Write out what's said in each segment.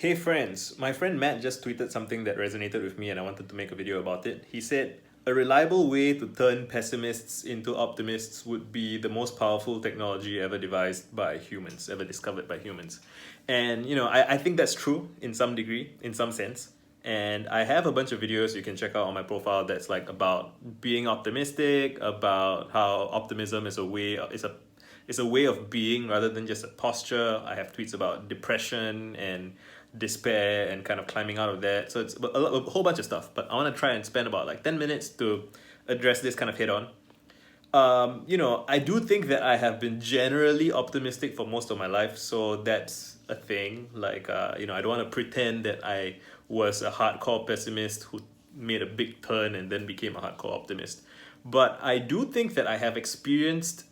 Hey friends, my friend Matt just tweeted something that resonated with me and I wanted to make a video about it. He said, a reliable way to turn pessimists into optimists would be the most powerful technology ever devised by humans, ever discovered by humans. And I think that's true in some degree, in some sense. And I have a bunch of videos you can check out on my profile that's like about being optimistic, about how optimism is a way of being rather than just a posture. I have tweets about depression and despair and kind of climbing out of that. So it's a whole bunch of stuff. But I want to try and spend about like 10 minutes to address this kind of head on. I do think that I have been generally optimistic for most of my life. So that's a thing. I don't want to pretend that I was a hardcore pessimist who made a big turn and then became a hardcore optimist. But I do think that I have experienced,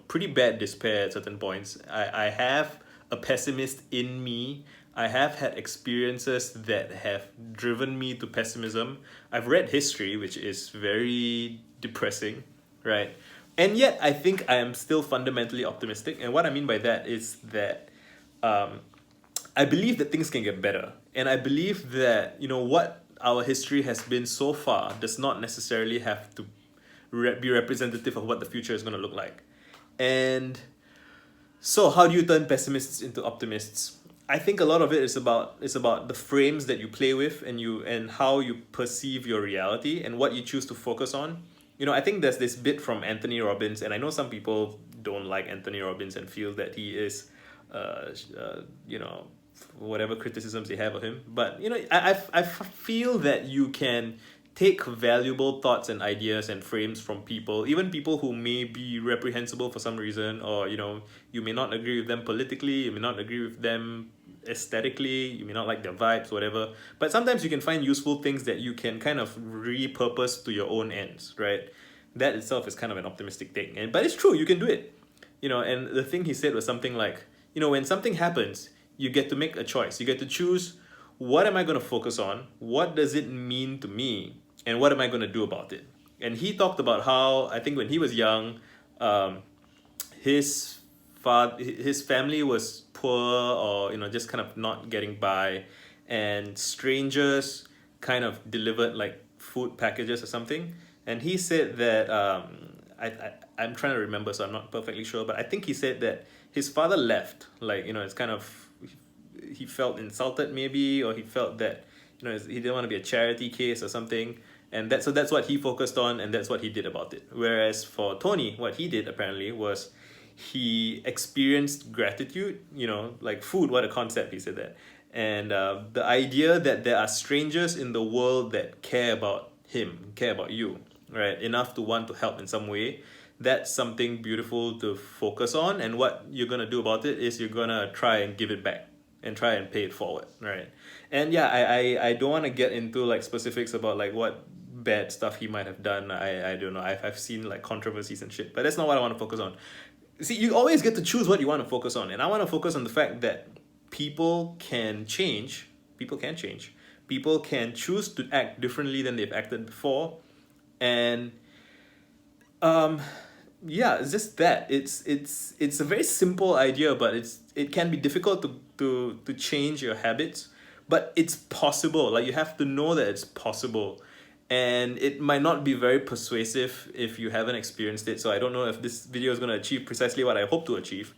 pretty bad despair at certain points. I have a pessimist in me. I have had experiences that have driven me to pessimism. I've read history, which is very depressing, right? And yet, I think I am still fundamentally optimistic. And what I mean by that is that um, I believe that things can get better. And I believe that, what our history has been so far does not necessarily have to be representative of what the future is going to look like. And so how do you turn pessimists into optimists? I think a lot of it is about the frames that you play with and how you perceive your reality and what you choose to focus on. I think there's this bit from Anthony Robbins, and I know some people don't like Anthony Robbins and feel that he is, whatever criticisms they have of him. But I feel that you can take valuable thoughts and ideas and frames from people, even people who may be reprehensible for some reason, or you may not agree with them politically, you may not agree with them aesthetically, you may not like their vibes, whatever. But sometimes you can find useful things that you can kind of repurpose to your own ends, right? That itself is kind of an optimistic thing, but it's true, you can do it. And the thing he said was something like, when something happens, you get to make a choice. You get to choose, what am I going to focus on? What does it mean to me? And what am I going to do about it? And he talked about how, I think when he was young, his his family was poor, or just kind of not getting by, and strangers kind of delivered like food packages or something. And he said that I'm trying to remember, so I'm not perfectly sure, but I think he said that his father left. It's kind of, he felt insulted maybe, or he felt that he didn't want to be a charity case or something. And that's what he focused on, and that's what he did about it. Whereas for Tony, what he did apparently was he experienced gratitude, like food, what a concept, he said that. And the idea that there are strangers in the world that care about him, care about you, right, enough to want to help in some way, that's something beautiful to focus on. And what you're going to do about it is you're going to try and give it back and try and pay it forward, right? And yeah, I don't want to get into like specifics about like what bad stuff he might have done. I don't know. I've seen like controversies and shit, but that's not what I want to focus on. See, you always get to choose what you want to focus on, and I want to focus on the fact that people can change. People can change. People can choose to act differently than they've acted before, and yeah, it's just that it's a very simple idea, but it can be difficult to change your habits, but it's possible. Like, you have to know that it's possible. And it might not be very persuasive if you haven't experienced it. So I don't know if this video is going to achieve precisely what I hope to achieve.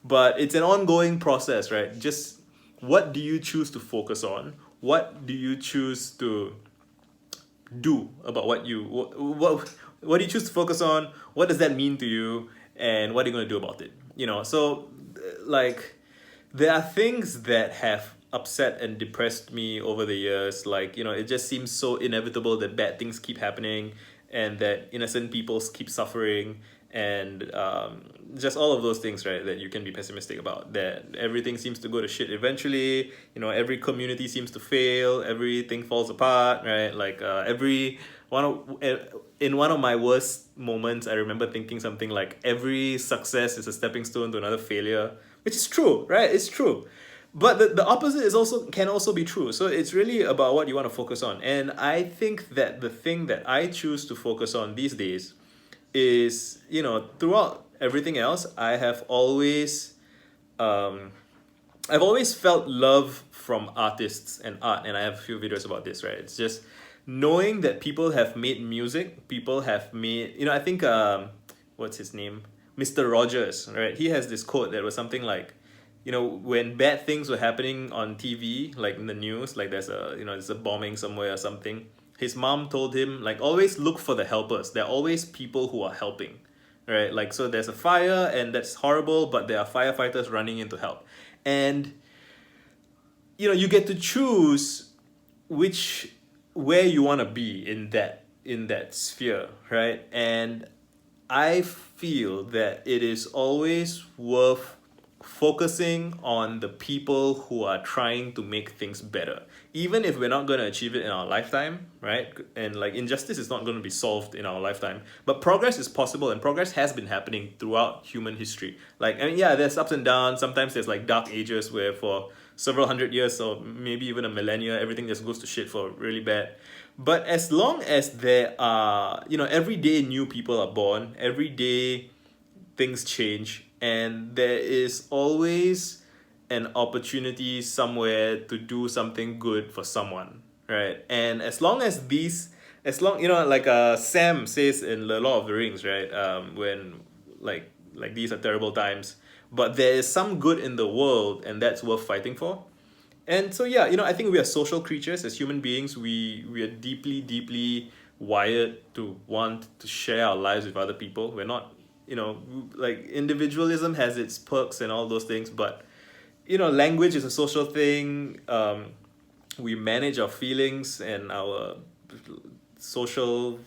But it's an ongoing process, right? Just, what do you choose to focus on? What do you choose to do about what do you choose to focus on? What does that mean to you? And what are you going to do about it? So like, there are things that have upset and depressed me over the years. Like, it just seems so inevitable that bad things keep happening, and that innocent people keep suffering, and just all of those things, right, that you can be pessimistic about. That everything seems to go to shit eventually. Every community seems to fail. Everything falls apart, right? Like, in one of my worst moments, I remember thinking something like, every success is a stepping stone to another failure, which is true, right? It's true. But the opposite can also be true. So it's really about what you want to focus on. And I think that the thing that I choose to focus on these days is, throughout everything else, I've always felt love from artists and art, and I have a few videos about this, right? It's just knowing that people have made music, people have made, I think, what's his name? Mr. Rogers, right? He has this quote that was something like, when bad things were happening on TV, like in the news, like there's a bombing somewhere or something, his mom told him, like, always look for the helpers. There are always people who are helping, right? Like, so there's a fire and that's horrible, but there are firefighters running in to help. And, you get to choose where you want to be in that sphere, right? And I feel that it is always worth focusing on the people who are trying to make things better, even if we're not going to achieve it in our lifetime, right? And like, injustice is not going to be solved in our lifetime, but progress is possible, and progress has been happening throughout human history. Like, yeah, there's ups and downs. Sometimes there's like dark ages where for several hundred years or maybe even a millennia, everything just goes to shit for really bad. But as long as there are, every day new people are born, every day things change, and there is always an opportunity somewhere to do something good for someone, right? And like Sam says in The Lord of the Rings, right? When like these are terrible times, but there is some good in the world, and that's worth fighting for. And so yeah, I think we are social creatures as human beings. We are deeply, deeply wired to want to share our lives with other people. We're not, like, individualism has its perks and all those things, but language is a social thing. We manage our feelings and our social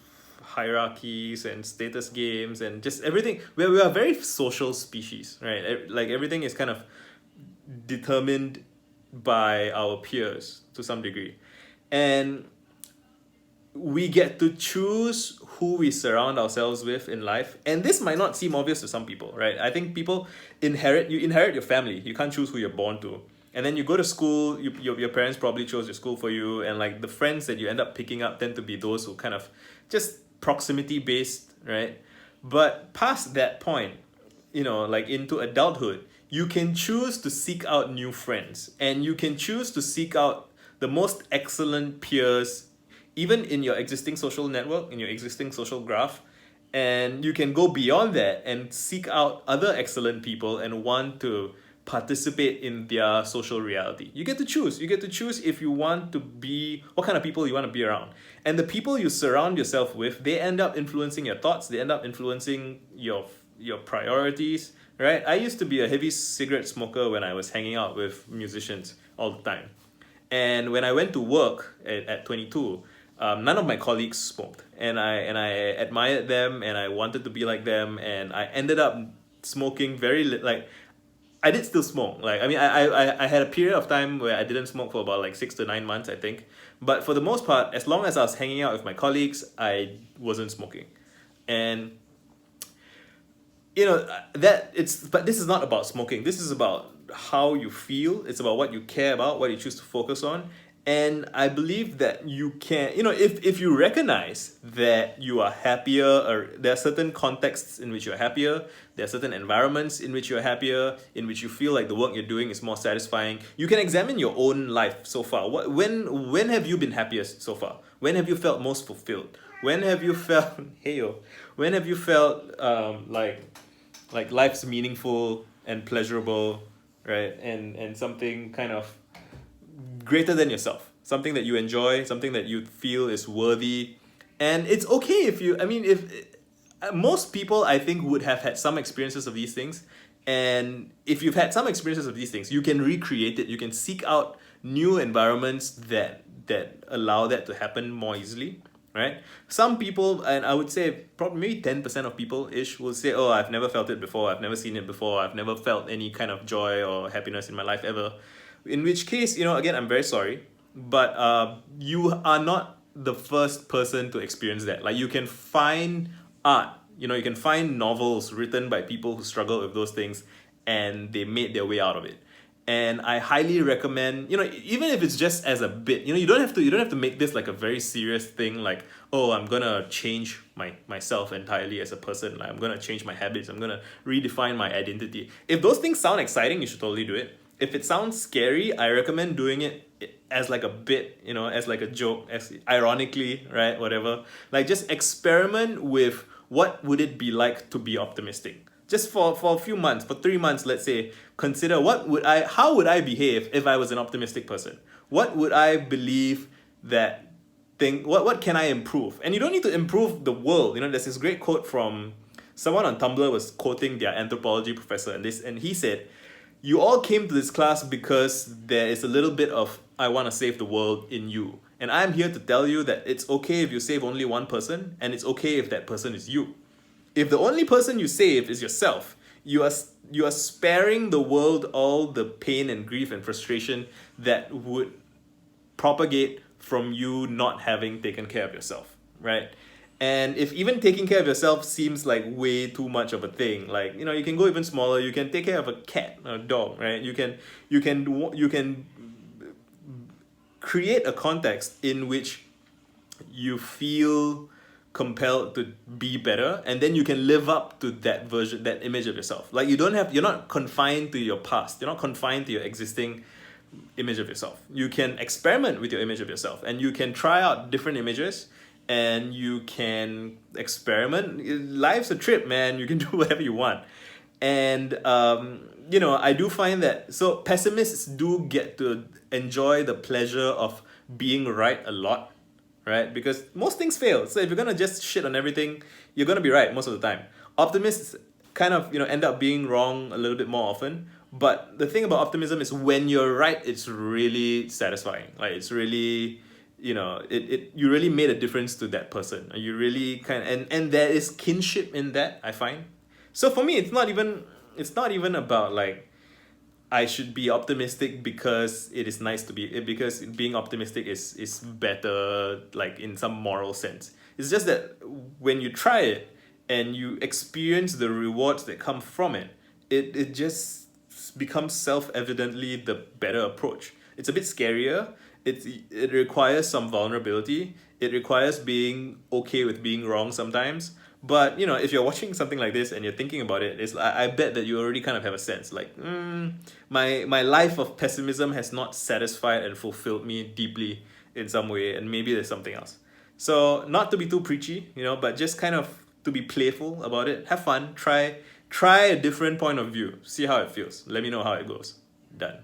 hierarchies and status games and just everything. We are a very social species, right? Like, everything is kind of determined by our peers to some degree, and we get to choose who we surround ourselves with in life. And this might not seem obvious to some people, right? I think people inherit your family. You can't choose who you're born to. And then you go to school, your parents probably chose your school for you, and like the friends that you end up picking up tend to be those who kind of just proximity based, right? But past that point, like into adulthood, you can choose to seek out new friends, and you can choose to seek out the most excellent peers, even in your existing social network, in your existing social graph. And you can go beyond that and seek out other excellent people and want to participate in their social reality. You get to choose. You get to choose if you want to be, what kind of people you want to be around. And the people you surround yourself with, they end up influencing your thoughts, they end up influencing your priorities, right? I used to be a heavy cigarette smoker when I was hanging out with musicians all the time. And when I went to work at 22, none of my colleagues smoked, and I admired them, and I wanted to be like them, and I ended up smoking like, I did still smoke. Like, I mean, I had a period of time where I didn't smoke for about like 6 to 9 months, I think. But for the most part, as long as I was hanging out with my colleagues, I wasn't smoking. And but this is not about smoking. This is about how you feel. It's about what you care about, what you choose to focus on. And I believe that you can, if you recognize that you are happier, or there are certain contexts in which you're happier, there are certain environments in which you're happier, in which you feel like the work you're doing is more satisfying, you can examine your own life so far. When have you been happiest so far? When have you felt most fulfilled? When have you felt, when have you felt like life's meaningful and pleasurable, right? And something kind of greater than yourself, something that you enjoy, something that you feel is worthy. And it's okay if most people, I think, would have had some experiences of these things. And if you've had some experiences of these things, you can recreate it. You can seek out new environments that allow that to happen more easily, right? Some people, and I would say probably maybe 10% of people ish, will say, oh, I've never felt it before, I've never seen it before, I've never felt any kind of joy or happiness in my life ever. In which case, again, I'm very sorry, but you are not the first person to experience that. Like, you can find art, you can find novels written by people who struggle with those things, and they made their way out of it. And I highly recommend, even if it's just as a bit, you don't have to make this like a very serious thing, like, oh, I'm gonna change myself entirely as a person, like, I'm gonna change my habits, I'm gonna redefine my identity. If those things sound exciting, you should totally do it. if it sounds scary, I recommend doing it as like a bit, as like a joke, as ironically, right? Whatever. Like just experiment with what would it be like to be optimistic. Just for a few months, for 3 months, let's say, consider how would I behave if I was an optimistic person? What would I believe that thing, what can I improve? And you don't need to improve the world. There's this great quote from someone on Tumblr was quoting their anthropology professor, and he said, "You all came to this class because there is a little bit of I want to save the world in you. And I'm here to tell you that it's okay if you save only one person, and it's okay if that person is you. If the only person you save is yourself, you are sparing the world all the pain and grief and frustration that would propagate from you not having taken care of yourself, right? And if even taking care of yourself seems like way too much of a thing, like, you can go even smaller. You can take care of a cat or a dog, right? You can create a context in which you feel compelled to be better, and then you can live up to that version, that image of yourself. Like you're not confined to your past. You're not confined to your existing image of yourself. You can experiment with your image of yourself, and you can try out different images, and you can experiment. Life's a trip, man. You can do whatever you want. And I do find that so pessimists do get to enjoy the pleasure of being right a lot, right? Because most things fail. So if you're gonna just shit on everything, you're gonna be right most of the time. Optimists kind of end up being wrong a little bit more often. But the thing about optimism is when you're right, it's really satisfying. Like it's really, you really made a difference to that person. You really and there is kinship in that, I find. So for me, it's not even about like I should be optimistic because it is nice to be because being optimistic is better, like in some moral sense. It's just that when you try it and you experience the rewards that come from it, it just becomes self-evidently the better approach. It's a bit scarier. It requires some vulnerability. It requires being okay with being wrong sometimes. But if you're watching something like this and you're thinking about it, I bet that you already kind of have a sense like, my life of pessimism has not satisfied and fulfilled me deeply in some way, and maybe there's something else. So not to be too preachy, but just kind of to be playful about it. Have fun. Try a different point of view. See how it feels. Let me know how it goes. Done.